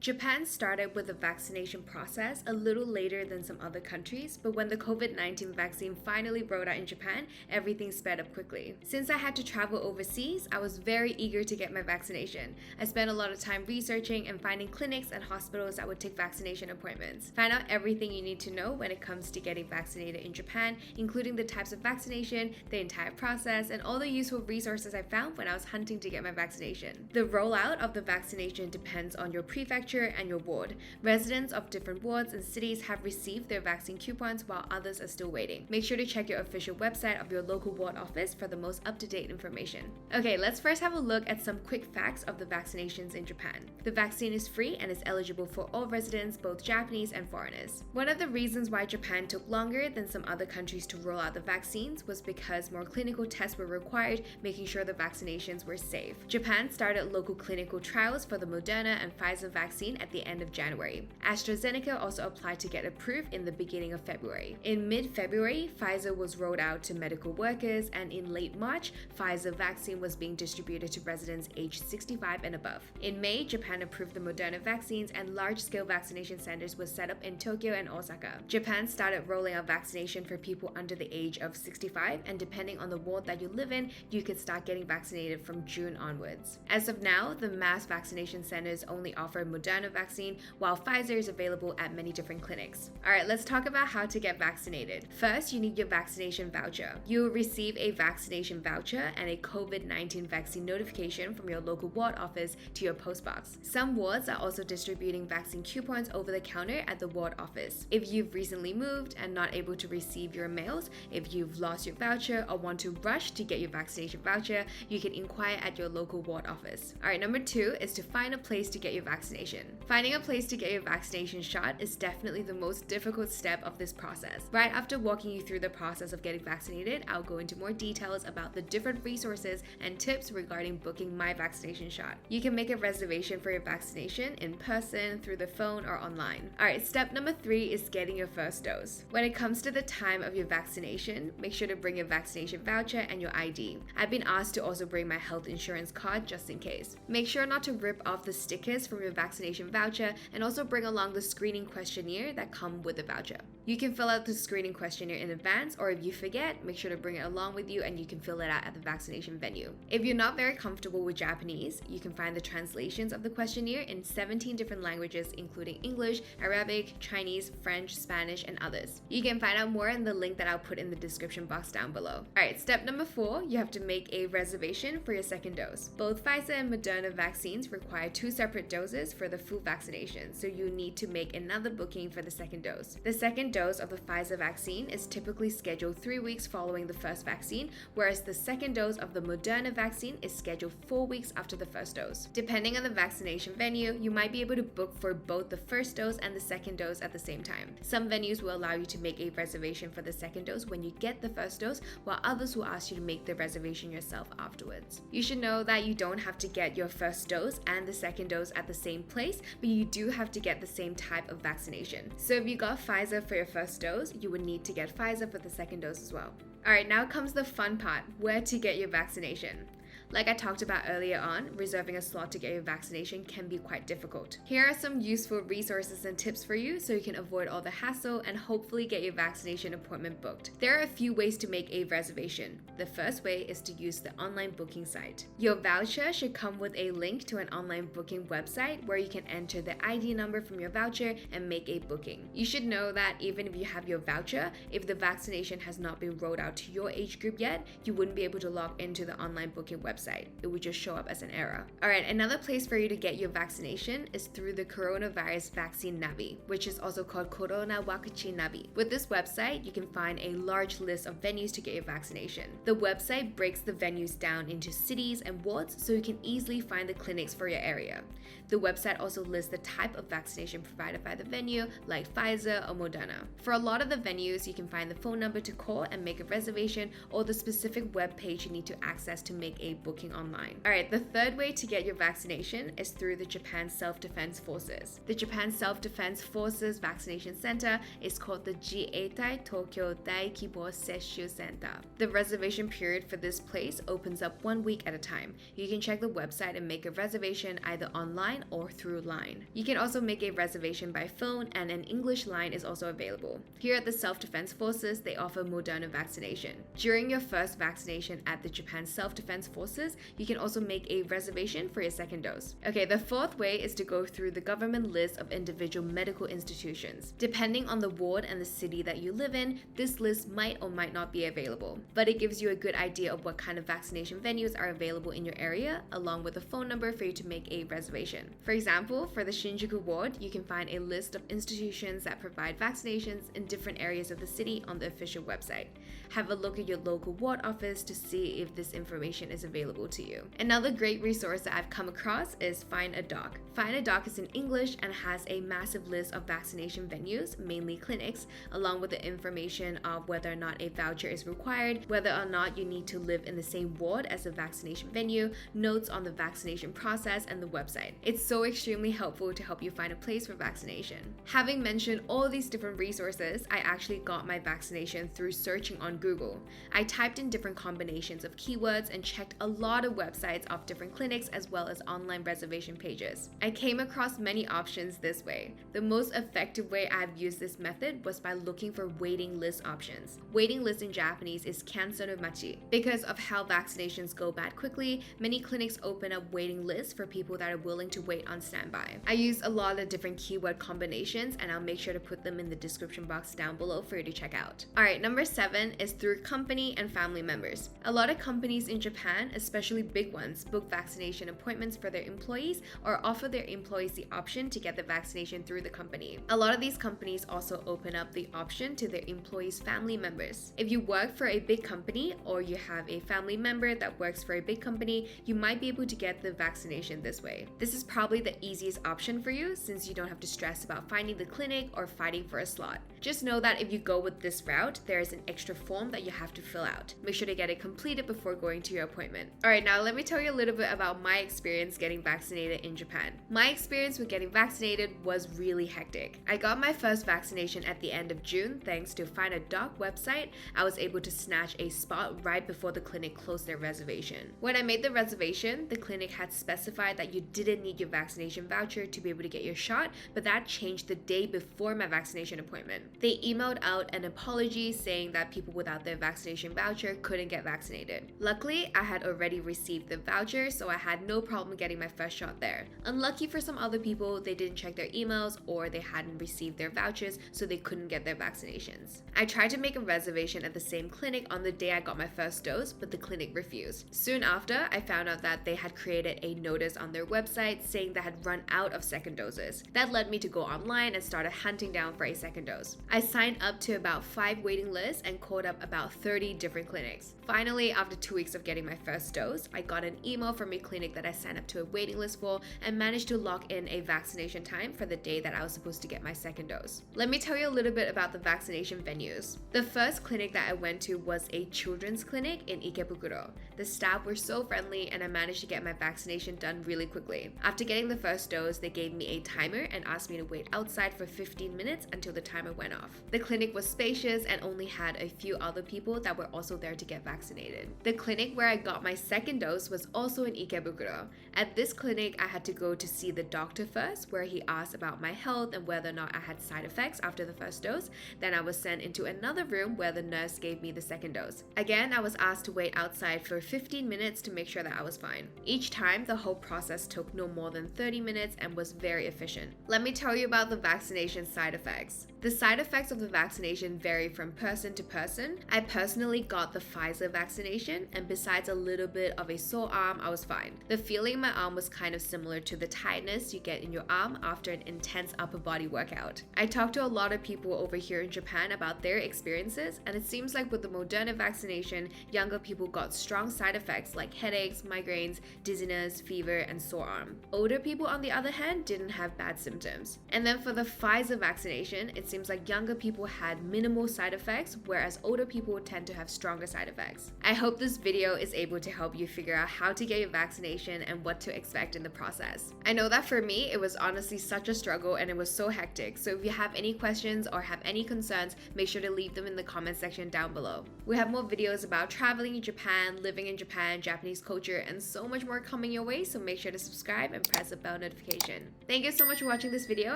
Japan started with the vaccination process a little later than some other countries, but when the COVID-19 vaccine finally rolled out in Japan, everything sped up quickly. Since I had to travel overseas, I was very eager to get my vaccination. I spent a lot of time researching and finding clinics and hospitals that would take vaccination appointments. Find out everything you need to know when it comes to getting vaccinated in Japan, including the types of vaccination, the entire process, and all the useful resources I found when I was hunting to get my vaccination. The rollout of the vaccination depends on your prefecture and your ward. Residents of different wards and cities have received their vaccine coupons while others are still waiting. Make sure to check your official website of your local ward office for the most up-to-date information. Okay, let's first have a look at some quick facts of the vaccinations in Japan. The vaccine is free and is eligible for all residents, both Japanese and foreigners. One of the reasons why Japan took longer than some other countries to roll out the vaccines was because more clinical tests were required, making sure the vaccinations were safe. Japan started local clinical trials for the Moderna and Pfizer vaccine at the end of January. AstraZeneca also applied to get approved in the beginning of February. In mid-February, Pfizer was rolled out to medical workers, and in late March, Pfizer vaccine was being distributed to residents aged 65 and above. In May, Japan approved the Moderna vaccines and large-scale vaccination centers were set up in Tokyo and Osaka. Japan started rolling out vaccination for people under the age of 65, and depending on the ward that you live in, you could start getting vaccinated from June onwards. As of now, the mass vaccination centers only offer Moderna vaccine, while Pfizer is available at many different clinics. Alright, let's talk about how to get vaccinated. First, you need your vaccination voucher. You will receive a vaccination voucher and a COVID-19 vaccine notification from your local ward office to your postbox. Some wards are also distributing vaccine coupons over the counter at the ward office. If you've recently moved and not able to receive your mails, if you've lost your voucher or want to rush to get your vaccination voucher, you can inquire at your local ward office. Alright, number 2 is to find a place to get your vaccination. Finding a place to get your vaccination shot is definitely the most difficult step of this process. Right after walking you through the process of getting vaccinated, I'll go into more details about the different resources and tips regarding booking my vaccination shot. You can make a reservation for your vaccination in person, through the phone, or online. Alright, step number 3 is getting your first dose. When it comes to the time of your vaccination, make sure to bring your vaccination voucher and your ID. I've been asked to also bring my health insurance card just in case. Make sure not to rip off the stickers from your vaccination voucher, and also bring along the screening questionnaire that come with the voucher. You can fill out the screening questionnaire in advance, or if you forget, make sure to bring it along with you and you can fill it out at the vaccination venue. If you're not very comfortable with Japanese, you can find the translations of the questionnaire in 17 different languages, including English, Arabic, Chinese, French, Spanish, and others. You can find out more in the link that I'll put in the description box down below. Alright, step number 4, you have to make a reservation for your second dose. Both Pfizer and Moderna vaccines require 2 separate doses for the full vaccination, so you need to make another booking for the second dose. The second dose of the Pfizer vaccine is typically scheduled 3 weeks following the first vaccine, whereas the second dose of the Moderna vaccine is scheduled 4 weeks after the first dose. Depending on the vaccination venue, you might be able to book for both the first dose and the second dose at the same time. Some venues will allow you to make a reservation for the second dose when you get the first dose, while others will ask you to make the reservation yourself afterwards. You should know that you don't have to get your first dose and the second dose at the same place, but you do have to get the same type of vaccination. So if you got Pfizer for your first dose, you would need to get Pfizer for the second dose as well. Alright, now comes the fun part, where to get your vaccination. Like I talked about earlier on, reserving a slot to get your vaccination can be quite difficult. Here are some useful resources and tips for you so you can avoid all the hassle and hopefully get your vaccination appointment booked. There are a few ways to make a reservation. The first way is to use the online booking site. Your voucher should come with a link to an online booking website where you can enter the ID number from your voucher and make a booking. You should know that even if you have your voucher, if the vaccination has not been rolled out to your age group yet, you wouldn't be able to log into the online booking website. It would just show up as an error. Alright, another place for you to get your vaccination is through the Coronavirus Vaccine Navi, which is also called Corona Wakuchin Navi. With this website, you can find a large list of venues to get your vaccination. The website breaks the venues down into cities and wards so you can easily find the clinics for your area. The website also lists the type of vaccination provided by the venue, like Pfizer or Moderna. For a lot of the venues, you can find the phone number to call and make a reservation, or the specific web page you need to access to make a booking online. Alright, the third way to get your vaccination is through the Japan Self-Defense Forces. The Japan Self-Defense Forces Vaccination Center is called the Jieitai Tokyo Daikibo Sesshu Center. The reservation period for this place opens up 1 week at a time. You can check the website and make a reservation either online or through line. You can also make a reservation by phone, and an English line is also available. Here at the Self-Defense Forces, they offer Moderna vaccination. During your first vaccination at the Japan Self-Defense Forces, you can also make a reservation for your second dose. Okay, the fourth way is to go through the government list of individual medical institutions. Depending on the ward and the city that you live in, this list might or might not be available, but it gives you a good idea of what kind of vaccination venues are available in your area, along with a phone number for you to make a reservation. For example, for the Shinjuku ward, you can find a list of institutions that provide vaccinations in different areas of the city on the official website. Have a look at your local ward office to see if this information is available to you. Another great resource that I've come across is Find a Doc. Find a Doc is in English and has a massive list of vaccination venues, mainly clinics, along with the information of whether or not a voucher is required, whether or not you need to live in the same ward as the vaccination venue, notes on the vaccination process, and the website. It's so extremely helpful to help you find a place for vaccination. Having mentioned all these different resources, I actually got my vaccination through searching on Google. I typed in different combinations of keywords and checked a lot of websites of different clinics as well as online reservation pages. I came across many options this way. The most effective way I've used this method was by looking for waiting list options. Waiting list in Japanese is kansoru machi. Because of how vaccinations go bad quickly, many clinics open up waiting lists for people that are willing to wait on standby. I used a lot of different keyword combinations, and I'll make sure to put them in the description box down below for you to check out. Alright, number 7 is through company and family members. A lot of companies in Japan, especially big ones, book vaccination appointments for their employees or offer their employees the option to get the vaccination through the company. A lot of these companies also open up the option to their employees' family members. If you work for a big company or you have a family member that works for a big company, you might be able to get the vaccination this way. This is probably the easiest option for you since you don't have to stress about finding the clinic or fighting for a slot. Just know that if you go with this route, there is an extra form that you have to fill out. Make sure to get it completed before going to your appointment. Alright, now let me tell you a little bit about my experience getting vaccinated in Japan. My experience with getting vaccinated was really hectic. I got my first vaccination at the end of June thanks to Find a Doc website. I was able to snatch a spot right before the clinic closed their reservation. When I made the reservation, the clinic had specified that you didn't need your vaccination voucher to be able to get your shot, but that changed the day before my vaccination appointment. They emailed out an apology saying that people without their vaccination voucher couldn't get vaccinated. Luckily, I had already received the voucher, so I had no problem getting my first shot there. Unlucky for some other people, they didn't check their emails or they hadn't received their vouchers, so they couldn't get their vaccinations. I tried to make a reservation at the same clinic on the day I got my first dose, but the clinic refused. Soon after, I found out that they had created a notice on their website saying they had run out of second doses. That led me to go online and started hunting down for a second dose. I signed up to about 5 waiting lists and called up about 30 different clinics. Finally, after 2 weeks of getting my first dose, I got an email from a clinic that I signed up to a waiting list for and managed to lock in a vaccination time for the day that I was supposed to get my second dose. Let me tell you a little bit about the vaccination venues. The first clinic that I went to was a children's clinic in Ikebukuro. The staff were so friendly and I managed to get my vaccination done really quickly. After getting the first dose, they gave me a timer and asked me to wait outside for 15 minutes until the timer went off. The clinic was spacious and only had a few other people that were also there to get vaccinated. The clinic where I got my second dose was also in Ikebukuro. At this clinic, I had to go to see the doctor first, where he asked about my health and whether or not I had side effects after the first dose. Then I was sent into another room where the nurse gave me the second dose. Again, I was asked to wait outside for 15 minutes to make sure that I was fine. Each time, the whole process took no more than 30 minutes and was very efficient. Let me tell you about the vaccination side effects. The side effects of the vaccination vary from person to person. I personally got the Pfizer vaccination, and besides a little bit of a sore arm, I was fine. The feeling in my arm was kind of similar to the tightness you get in your arm after an intense upper body workout. I talked to a lot of people over here in Japan about their experiences, and it seems like with the Moderna vaccination, younger people got strong side effects like headaches, migraines, dizziness, fever, and sore arm. Older people, on the other hand, didn't have bad symptoms. And then for the Pfizer vaccination, it seems like younger people had minimal side effects, whereas older people tend to have stronger side effects. I hope this video is able to help you figure out how to get your vaccination and what to expect in the process. I know that for me, it was honestly such a struggle and it was so hectic, so if you have any questions or have any concerns, make sure to leave them in the comment section down below. We have more videos about traveling in Japan, living in Japan, Japanese culture, and so much more coming your way, so make sure to subscribe and press the bell notification. Thank you so much for watching this video,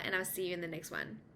and I'll see you in the next one.